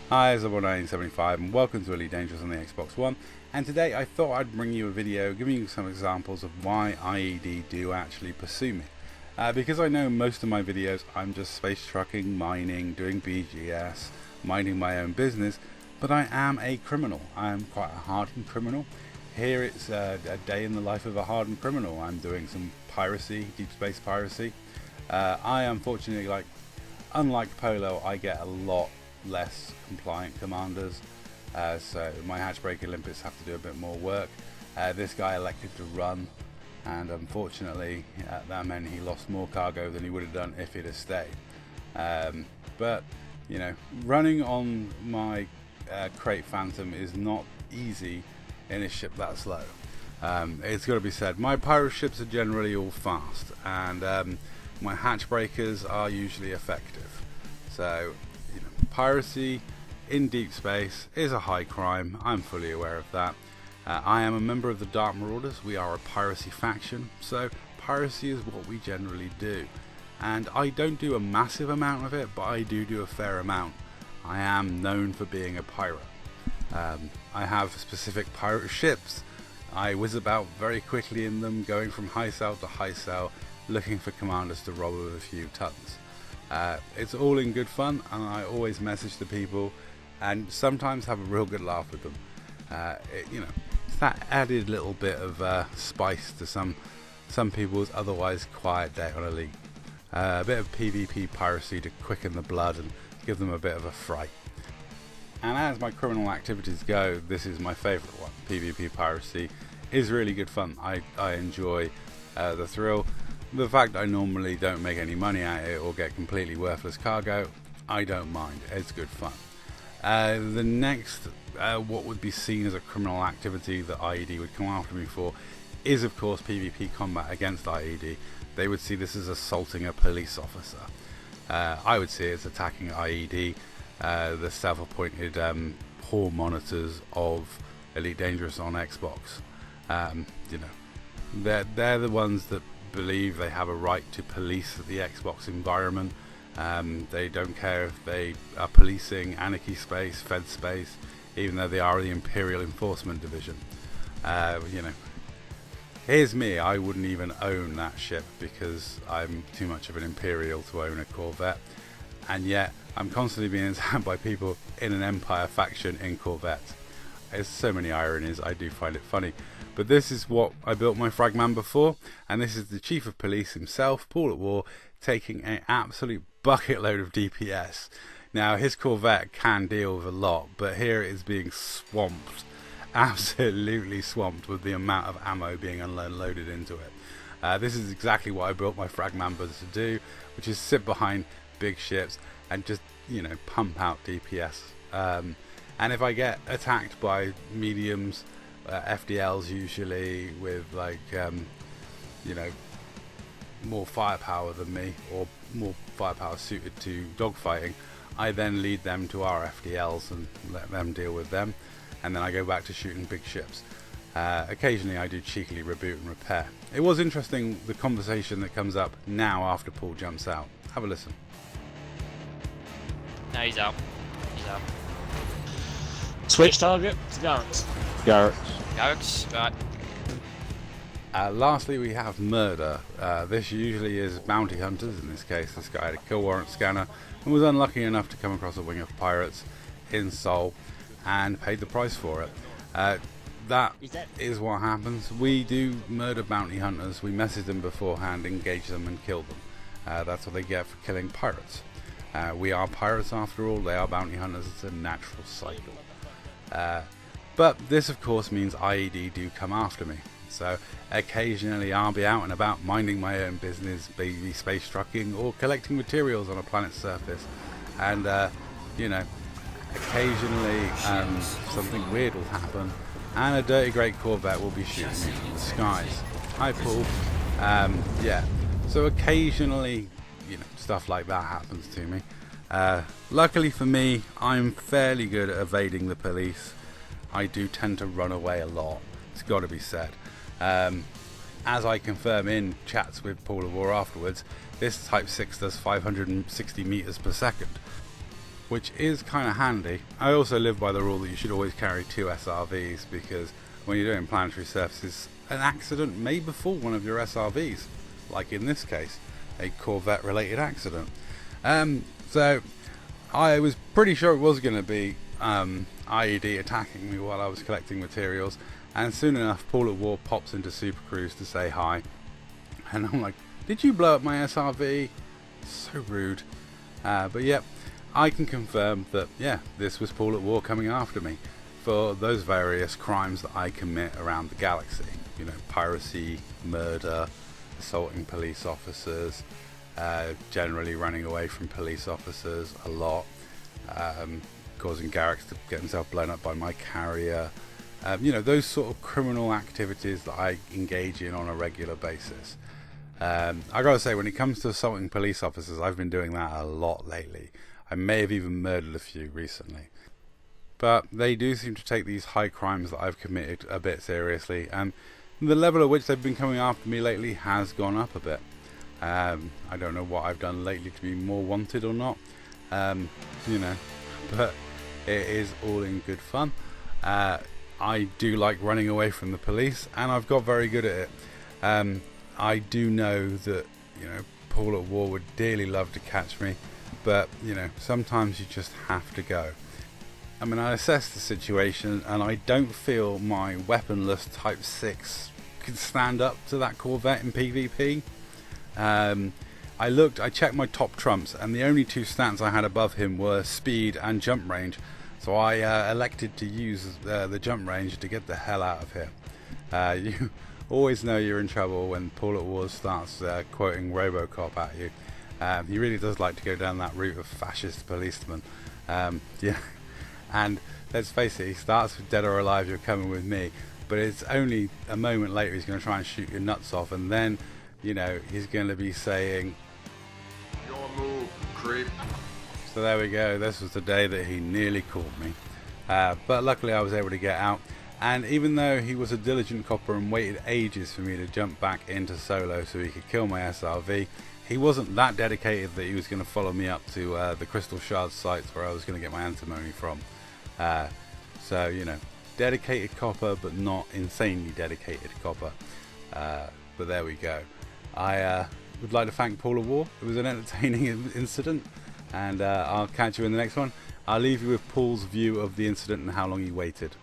Hi, it's 1975 and welcome to Elite Dangerous on the Xbox One. And today I thought I'd bring you a video giving you some examples of why IED do actually pursue me. Because I know most of my videos I'm just space trucking, mining, doing BGS, minding my own business, but I am a criminal. I am quite a hardened criminal. Here it's a day in the life of a hardened criminal. I'm doing some piracy, deep space piracy. I unfortunately, unlike Polo, I get a lot less compliant commanders, so my hatchbreaker limpets have to do a bit more work. This guy elected to run, and unfortunately that meant he lost more cargo than he would have done if he'd have stayed. But you know, running on my crate Phantom is not easy in a ship that slow. It's got to be said, my pirate ships are generally all fast, and my hatchbreakers are usually effective. So piracy in deep space is a high crime. I'm fully aware of that. I am a member of the Dark Marauders. We are a piracy faction, so piracy is what we generally do. And I don't do a massive amount of it, but I do a fair amount. I am known for being a pirate. I have specific pirate ships. I whiz about very quickly in them, going from high sail to high sail, looking for commanders to rob with a few tons. It's all in good fun, and I always message the people and sometimes have a real good laugh with them. It's that added little bit of spice to some people's otherwise quiet day on Elite. A bit of PvP piracy to quicken the blood and give them a bit of a fright. And as my criminal activities go, this is my favourite one. PvP piracy is really good fun. I enjoy the thrill. The fact I normally don't make any money at it or get completely worthless cargo, I don't mind. It's good fun. The next, what would be seen as a criminal activity that IED would come after me for, is of course PvP combat against IED. They would see this as assaulting a police officer. I would see it as attacking IED, the self-appointed hall monitors of Elite Dangerous on Xbox. They're the ones that believe they have a right to police the Xbox environment. They don't care if they are policing Anarchy space, Fed space, even though they are the Imperial Enforcement Division. Here's me, I wouldn't even own that ship because I'm too much of an Imperial to own a Corvette, and yet I'm constantly being attacked by people in an Empire faction in Corvettes. There's so many ironies, I do find it funny. But this is what I built my Fragman before, and this is the Chief of Police himself, Paul at War, taking an absolute bucket load of DPS. Now his Corvette can deal with a lot, but here it is being swamped, absolutely swamped with the amount of ammo being unloaded into it. This is exactly what I built my Fragman to do, which is sit behind big ships and just, pump out DPS. And if I get attacked by mediums, FDLs usually with more firepower than me, or more firepower suited to dogfighting, I then lead them to our FDLs and let them deal with them, and then I go back to shooting big ships. Occasionally I do cheekily reboot and repair. It was interesting, the conversation that comes up now after Paul jumps out. Have a listen. No, he's out. He's out. Switch target to Garrett's. Garrett's, right. Lastly, we have murder. This usually is bounty hunters. In this case, this guy had a kill warrant scanner and was unlucky enough to come across a wing of pirates in Seoul and paid the price for it. That is what happens. We do murder bounty hunters. We message them beforehand, engage them and kill them. That's what they get for killing pirates. We are pirates after all. They are bounty hunters. It's a natural cycle. But this of course means IED do come after me. So occasionally I'll be out and about minding my own business, maybe space trucking or collecting materials on a planet's surface. And occasionally something weird will happen and a dirty great Corvette will be shooting me from the skies. Hi Paul. So occasionally stuff like that happens to me. Luckily for me, I'm fairly good at evading the police. I do tend to run away a lot, it's got to be said. As I confirm in chats with Paul of War afterwards, this Type 6 does 560 meters per second. which is kind of handy. I also live by the rule that you should always carry 2 SRVs, because when you're doing planetary surfaces, an accident may befall one of your SRVs, like in this case, a Corvette related accident. So I was pretty sure it was going to be IED attacking me while I was collecting materials, and soon enough Paul at War pops into Super Cruise to say hi, and I'm like, did you blow up my SRV? So rude. But yep, I can confirm that, yeah, this was Paul at War coming after me for those various crimes that I commit around the galaxy. You know, piracy, murder, assaulting police officers, generally running away from police officers a lot, causing Garrix to get himself blown up by my carrier. You know, those sort of criminal activities that I engage in on a regular basis. I gotta say, when it comes to assaulting police officers, I've been doing that a lot lately. I may have even murdered a few recently. But they do seem to take these high crimes that I've committed a bit seriously, and the level at which they've been coming after me lately has gone up a bit. I don't know what I've done lately to be more wanted or not, you know, but it is all in good fun. I do like running away from the police, and I've got very good at it. I do know that, you know, Paul at War would dearly love to catch me, but, you know, sometimes you just have to go. I mean, I assessed the situation, and I don't feel my weaponless Type 6 could stand up to that Corvette in PvP. I checked my top trumps, and the only 2 stats I had above him were speed and jump range, so I elected to use the jump range to get the hell out of here. You always know you're in trouble when Paul at War starts quoting Robocop at you. He really does like to go down that route of fascist policeman. Yeah, and let's face it, he starts with dead or alive, you're coming with me, but it's only a moment later he's going to try and shoot your nuts off, and then, you know, he's going to be saying, "Your move, creep." So there we go, this was the day that he nearly caught me. But luckily I was able to get out, and even though he was a diligent copper and waited ages for me to jump back into solo so he could kill my SRV, he wasn't that dedicated that he was going to follow me up to the Crystal Shard sites where I was going to get my antimony from. So, you know, dedicated copper, but not insanely dedicated copper. But there we go. I would like to thank Paul of War. It was an entertaining incident, and I'll catch you in the next one. I'll leave you with Paul's view of the incident and how long he waited.